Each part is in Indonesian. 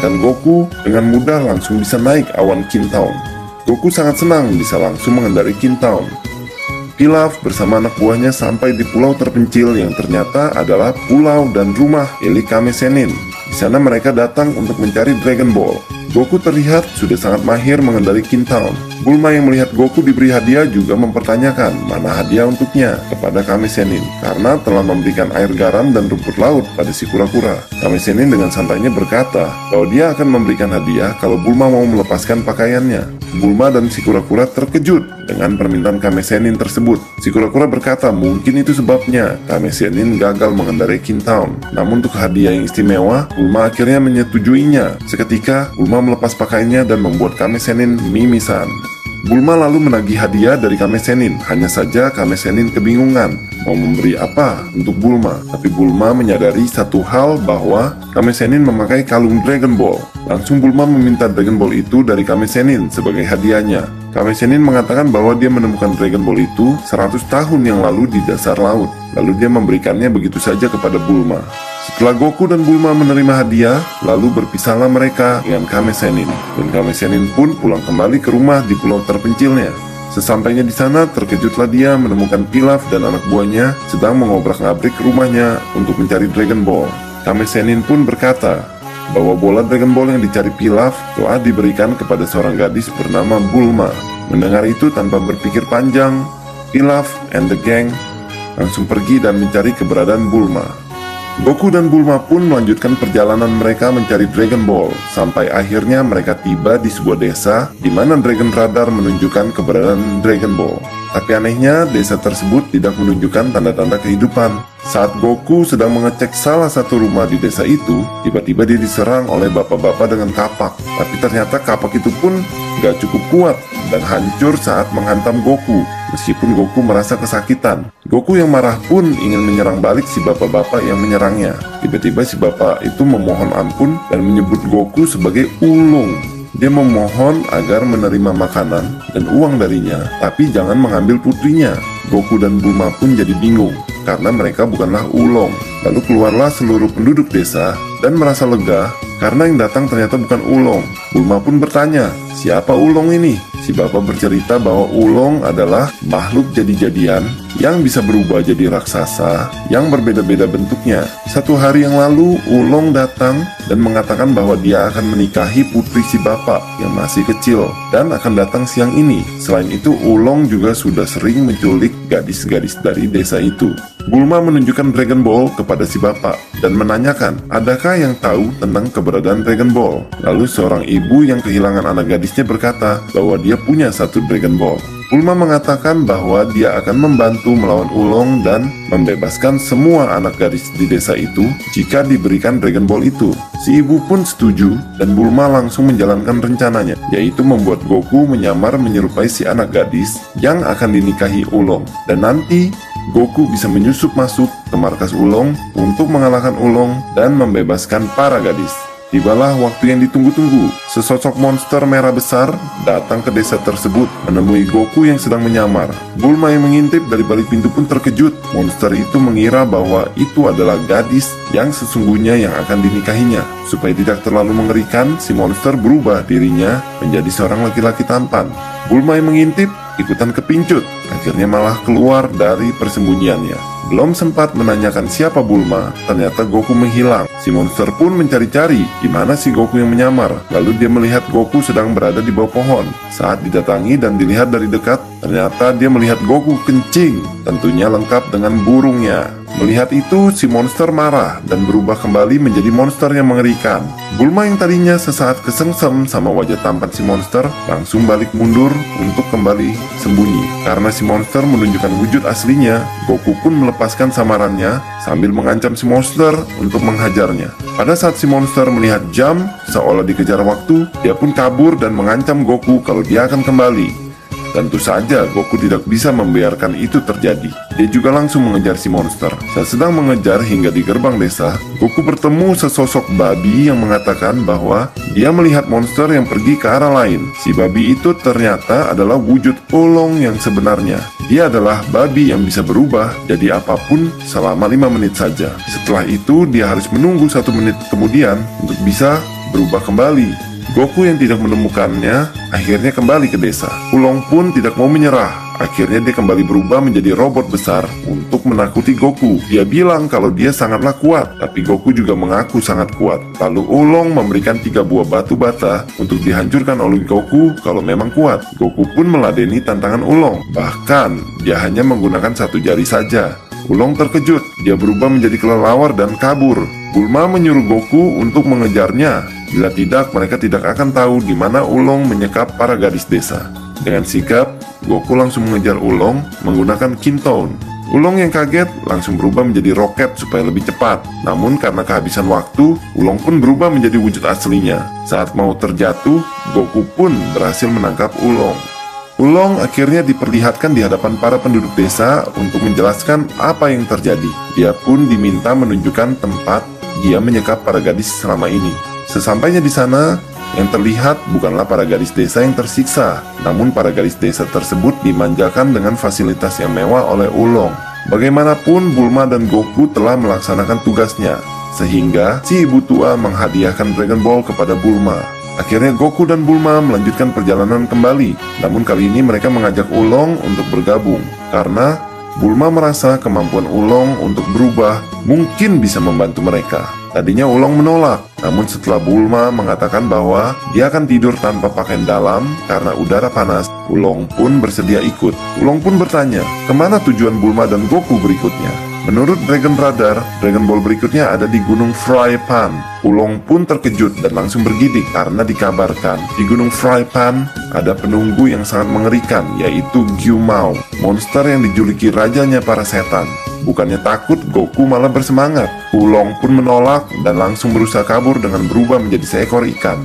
dan Goku dengan mudah langsung bisa naik awan Kintown. Goku sangat senang bisa langsung mengendarai Kintown. Pilaf bersama anak buahnya sampai di pulau terpencil yang ternyata adalah pulau dan rumah milik Kame Sennin. Di sana mereka datang untuk mencari Dragon Ball. Goku terlihat sudah sangat mahir mengendarai Kintown. Bulma yang melihat Goku diberi hadiah juga mempertanyakan mana hadiah untuknya kepada Kame Sennin karena telah memberikan air garam dan rumput laut pada si kura-kura. Kame Sennin dengan santainya berkata bahwa dia akan memberikan hadiah kalau Bulma mau melepaskan pakaiannya. Bulma dan si kura-kura terkejut dengan permintaan Kame Sennin tersebut. Si kura-kura berkata mungkin itu sebabnya Kame Sennin gagal mengendarai Kintown. Namun untuk hadiah yang istimewa, Bulma akhirnya menyetujuinya. Seketika, Bulma melepas pakaiannya dan membuat Kame Sennin mimisan. Bulma lalu menagih hadiah dari Kame Sennin. Hanya saja Kame Sennin kebingungan mau memberi apa untuk Bulma. Tapi Bulma menyadari satu hal bahwa Kame Sennin memakai kalung Dragon Ball. Langsung Bulma meminta Dragon Ball itu dari Kame Sennin sebagai hadiahnya. Kame Sennin mengatakan bahwa dia menemukan Dragon Ball itu 100 tahun yang lalu di dasar laut. Lalu dia memberikannya begitu saja kepada Bulma. Setelah Goku dan Bulma menerima hadiah, lalu berpisahlah mereka dengan Kame Sennin. Dan Kame Sennin pun pulang kembali ke rumah di pulau terpencilnya. Sesampainya di sana, terkejutlah dia menemukan Pilaf dan anak buahnya sedang mengobrak-ngabrik rumahnya untuk mencari Dragon Ball. Kame Sennin pun berkata bahwa bola Dragon Ball yang dicari Pilaf telah diberikan kepada seorang gadis bernama Bulma. Mendengar itu tanpa berpikir panjang, Pilaf and the gang langsung pergi dan mencari keberadaan Bulma. Goku dan Bulma pun melanjutkan perjalanan mereka mencari Dragon Ball sampai akhirnya mereka tiba di sebuah desa di mana Dragon Radar menunjukkan keberadaan Dragon Ball. Tapi anehnya desa tersebut tidak menunjukkan tanda-tanda kehidupan. Saat Goku sedang mengecek salah satu rumah di desa itu, tiba-tiba dia diserang oleh bapak-bapak dengan kapak. Tapi ternyata kapak itu pun gak cukup kuat dan hancur saat menghantam Goku. Meskipun Goku merasa kesakitan, Goku yang marah pun ingin menyerang balik si bapak-bapak yang menyerangnya. Tiba-tiba si bapak itu memohon ampun dan menyebut Goku sebagai ulung. Dia memohon agar menerima makanan dan uang darinya, tapi jangan mengambil putrinya. Goku dan Bulma pun jadi bingung karena mereka bukanlah ulung. Lalu keluarlah seluruh penduduk desa dan merasa lega karena yang datang ternyata bukan ulung. Bulma pun bertanya, siapa ulung ini? Si bapak bercerita bahwa ulung adalah makhluk jadi-jadian yang bisa berubah jadi raksasa yang berbeda-beda bentuknya. Satu hari yang lalu, ulung datang dan mengatakan bahwa dia akan menikahi putri si bapak yang masih kecil dan akan datang siang ini. Selain itu, ulung juga sudah sering menculik gadis-gadis dari desa itu. Bulma menunjukkan Dragon Ball kepada si bapak dan menanyakan, adakah yang tahu tentang keberadaan Dragon Ball? Lalu seorang ibu yang kehilangan anak gadisnya berkata bahwa dia punya satu Dragon Ball. Bulma mengatakan bahwa dia akan membantu melawan ulung dan membebaskan semua anak gadis di desa itu jika diberikan Dragon Ball itu. Si ibu pun setuju dan Bulma langsung menjalankan rencananya, yaitu membuat Goku menyamar menyerupai si anak gadis yang akan dinikahi ulung. Dan nanti Goku bisa menyusup masuk ke markas ulung untuk mengalahkan ulung dan membebaskan para gadis. Tibalah waktu yang ditunggu-tunggu. Sesosok monster merah besar datang ke desa tersebut menemui Goku yang sedang menyamar. Bulma yang mengintip dari balik pintu pun terkejut. Monster itu mengira bahwa itu adalah gadis yang sesungguhnya yang akan dinikahinya. Supaya tidak terlalu mengerikan, si monster berubah dirinya menjadi seorang laki-laki tampan. Bulma yang mengintip ikutan kepincut, akhirnya malah keluar dari persembunyiannya. Belum sempat menanyakan siapa Bulma, ternyata Goku menghilang. Si monster pun mencari-cari di mana si Goku yang menyamar. Lalu dia melihat Goku sedang berada di bawah pohon. Saat didatangi dan dilihat dari dekat, ternyata dia melihat Goku kencing, tentunya lengkap dengan burungnya. Melihat itu, si monster marah dan berubah kembali menjadi monster yang mengerikan. Bulma yang tadinya sesaat kesengsem sama wajah tampan si monster, langsung balik mundur untuk kembali sembunyi. Karena si monster menunjukkan wujud aslinya, Goku pun melepaskan samarannya sambil mengancam si monster untuk menghajarnya. Pada saat si monster melihat jam, seolah dikejar waktu, dia pun kabur dan mengancam Goku kalau dia akan kembali. Tentu saja Goku tidak bisa membiarkan itu terjadi. Dia juga langsung mengejar si monster. Saat sedang mengejar hingga di gerbang desa, Goku bertemu sesosok babi yang mengatakan bahwa dia melihat monster yang pergi ke arah lain. Si babi itu ternyata adalah wujud ulung yang sebenarnya. Dia adalah babi yang bisa berubah jadi apapun selama 5 menit saja. Setelah itu dia harus menunggu 1 menit kemudian untuk bisa berubah kembali. Goku yang tidak menemukannya akhirnya kembali ke desa. Ulong pun tidak mau menyerah. Akhirnya dia kembali berubah menjadi robot besar untuk menakuti Goku. Dia bilang kalau dia sangatlah kuat, tapi Goku juga mengaku sangat kuat. Lalu Ulong memberikan 3 buah batu bata untuk dihancurkan oleh Goku kalau memang kuat. Goku pun meladeni tantangan Ulong. Bahkan dia hanya menggunakan 1 jari saja. Ulong terkejut, dia berubah menjadi kelelawar dan kabur. Bulma menyuruh Goku untuk mengejarnya. Bila tidak, mereka tidak akan tahu di mana Ulong menyekap para gadis desa. Dengan sigap, Goku langsung mengejar Ulong menggunakan Kintoun. Ulong yang kaget langsung berubah menjadi roket supaya lebih cepat. Namun karena kehabisan waktu, Ulong pun berubah menjadi wujud aslinya. Saat mau terjatuh, Goku pun berhasil menangkap Ulong. Ulong akhirnya diperlihatkan di hadapan para penduduk desa untuk menjelaskan apa yang terjadi. Dia pun diminta menunjukkan tempat dia menyekap para gadis selama ini. Sesampainya di sana, yang terlihat bukanlah para gadis desa yang tersiksa, namun para gadis desa tersebut dimanjakan dengan fasilitas yang mewah oleh Ulong. Bagaimanapun Bulma dan Goku telah melaksanakan tugasnya, sehingga si ibu tua menghadiahkan Dragon Ball kepada Bulma. Akhirnya Goku dan Bulma melanjutkan perjalanan kembali, namun kali ini mereka mengajak Ulong untuk bergabung, karena Bulma merasa kemampuan Ulong untuk berubah mungkin bisa membantu mereka. Tadinya Ulong menolak, namun setelah Bulma mengatakan bahwa dia akan tidur tanpa pakaian dalam karena udara panas, Ulong pun bersedia ikut. Ulong pun bertanya, kemana tujuan Bulma dan Goku berikutnya? Menurut Dragon Brother, Dragon Ball berikutnya ada di Gunung Frypan. Ulong pun terkejut dan langsung bergidik karena dikabarkan di Gunung Frypan ada penunggu yang sangat mengerikan, yaitu Gyumao, monster yang dijuluki rajanya para setan. Bukannya takut, Goku malah bersemangat. Ulong pun menolak dan langsung berusaha kabur dengan berubah menjadi seekor ikan.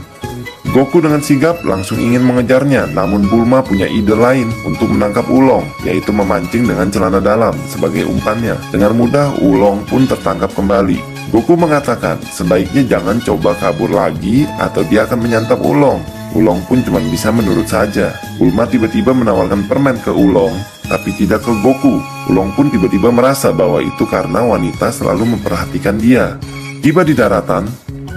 Goku dengan sigap langsung ingin mengejarnya, namun Bulma punya ide lain untuk menangkap Ulong, yaitu memancing dengan celana dalam sebagai umpannya. Dengan mudah, Ulong pun tertangkap kembali. Goku mengatakan, sebaiknya jangan coba kabur lagi atau dia akan menyantap Ulong. Ulong pun cuma bisa menurut saja. Bulma tiba-tiba menawarkan permen ke Ulong, tapi tidak ke Goku. Ulong pun tiba-tiba merasa bahwa itu karena wanita selalu memperhatikan dia. Tiba di daratan,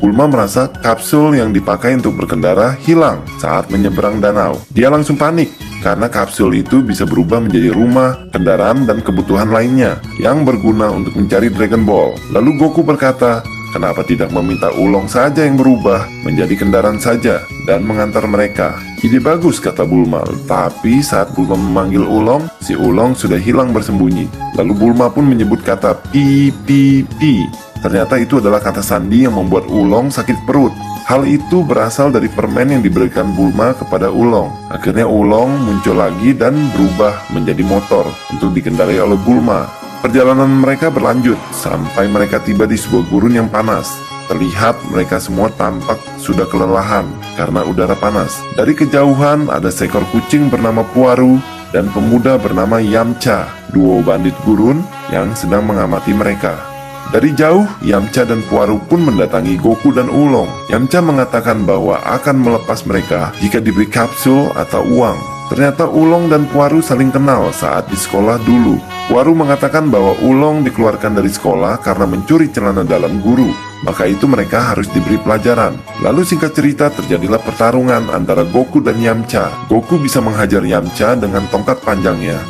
Bulma merasa kapsul yang dipakai untuk berkendara hilang saat menyeberang danau. Dia langsung panik karena kapsul itu bisa berubah menjadi rumah, kendaraan, dan kebutuhan lainnya yang berguna untuk mencari Dragon Ball. Lalu Goku berkata, kenapa tidak meminta Ulong saja yang berubah menjadi kendaraan saja dan mengantar mereka? Ide bagus, kata Bulma. Tapi saat Bulma memanggil Ulong, si Ulong sudah hilang bersembunyi. Lalu Bulma pun menyebut kata pi pi pi. Ternyata itu adalah kata sandi yang membuat Ulong sakit perut. Hal itu berasal dari permen yang diberikan Bulma kepada Ulong. Akhirnya Ulong muncul lagi dan berubah menjadi motor untuk dikendarai oleh Bulma. Perjalanan mereka berlanjut sampai mereka tiba di sebuah gurun yang panas. Terlihat mereka semua tampak sudah kelelahan karena udara panas. Dari kejauhan ada seekor kucing bernama Puaru dan pemuda bernama Yamcha, duo bandit gurun yang sedang mengamati mereka. Dari jauh, Yamcha dan Puaru pun mendatangi Goku dan Ulong. Yamcha mengatakan bahwa akan melepas mereka jika diberi kapsul atau uang. Ternyata Ulong dan Puaru saling kenal saat di sekolah dulu. Puaru mengatakan bahwa Ulong dikeluarkan dari sekolah karena mencuri celana dalam guru. Maka itu mereka harus diberi pelajaran. Lalu singkat cerita terjadilah pertarungan antara Goku dan Yamcha. Goku bisa menghajar Yamcha dengan tongkat panjangnya.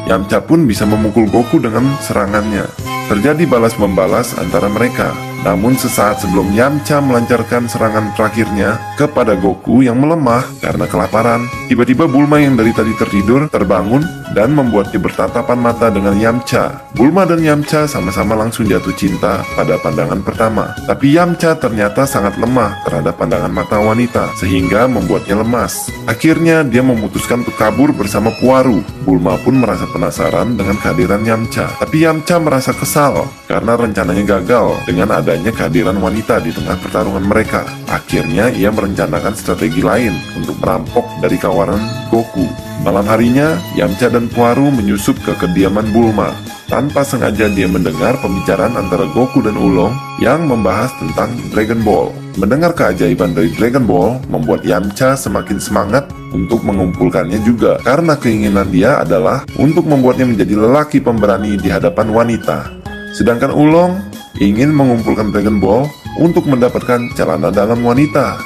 Yamcha pun bisa memukul Goku dengan serangannya. Terjadi balas-membalas antara mereka. Namun sesaat sebelum Yamcha melancarkan serangan terakhirnya kepada Goku yang melemah karena kelaparan, tiba-tiba Bulma yang dari tadi tertidur terbangun dan membuatnya bertatapan mata dengan Yamcha. Bulma dan Yamcha sama-sama langsung jatuh cinta pada pandangan pertama. Tapi Yamcha ternyata sangat lemah terhadap pandangan mata wanita, sehingga membuatnya lemas. Akhirnya dia memutuskan untuk kabur bersama Puaru. Bulma pun merasa penasaran dengan kehadiran Yamcha. Tapi Yamcha merasa kesal karena rencananya gagal dengan adanya kehadiran wanita di tengah pertarungan mereka. Akhirnya ia merencanakan strategi lain untuk merampok dari kawanan Goku. Malam harinya, Yamcha dan Puaru menyusup ke kediaman Bulma. Tanpa sengaja dia mendengar pembicaraan antara Goku dan Ulong yang membahas tentang Dragon Ball. Mendengar keajaiban dari Dragon Ball membuat Yamcha semakin semangat untuk mengumpulkannya juga, karena keinginan dia adalah untuk membuatnya menjadi lelaki pemberani di hadapan wanita. Sedangkan Ulong ingin mengumpulkan Dragon Ball untuk mendapatkan celana dalam wanita.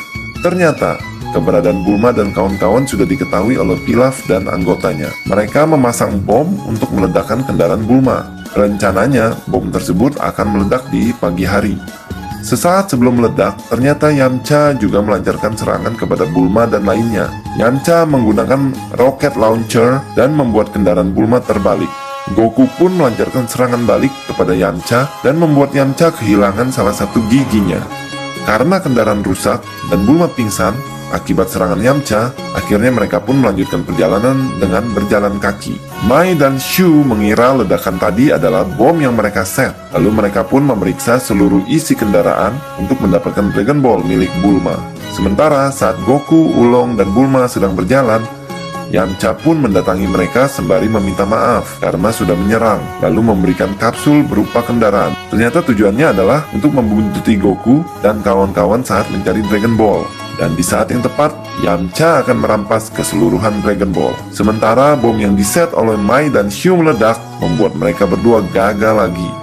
Ternyata, keberadaan Bulma dan kawan-kawan sudah diketahui oleh Pilaf dan anggotanya. Mereka memasang bom untuk meledakkan kendaraan Bulma. Rencananya, bom tersebut akan meledak di pagi hari. Sesaat sebelum meledak, ternyata Yamcha juga melancarkan serangan kepada Bulma dan lainnya. Yamcha menggunakan rocket launcher dan membuat kendaraan Bulma terbalik. Goku pun melancarkan serangan balik kepada Yamcha dan membuat Yamcha kehilangan salah satu giginya. Karena kendaraan rusak dan Bulma pingsan akibat serangan Yamcha, akhirnya mereka pun melanjutkan perjalanan dengan berjalan kaki. Mai dan Shu mengira ledakan tadi adalah bom yang mereka set. Lalu mereka pun memeriksa seluruh isi kendaraan untuk mendapatkan Dragon Ball milik Bulma. Sementara saat Goku, Ulong, dan Bulma sedang berjalan, Yamcha pun mendatangi mereka sembari meminta maaf karena sudah menyerang, lalu memberikan kapsul berupa kendaraan. Ternyata tujuannya adalah untuk membuntuti Goku dan kawan-kawan saat mencari Dragon Ball. Dan di saat yang tepat, Yamcha akan merampas keseluruhan Dragon Ball. Sementara bom yang diset oleh Mai dan Shu meledak, membuat mereka berdua gagal lagi.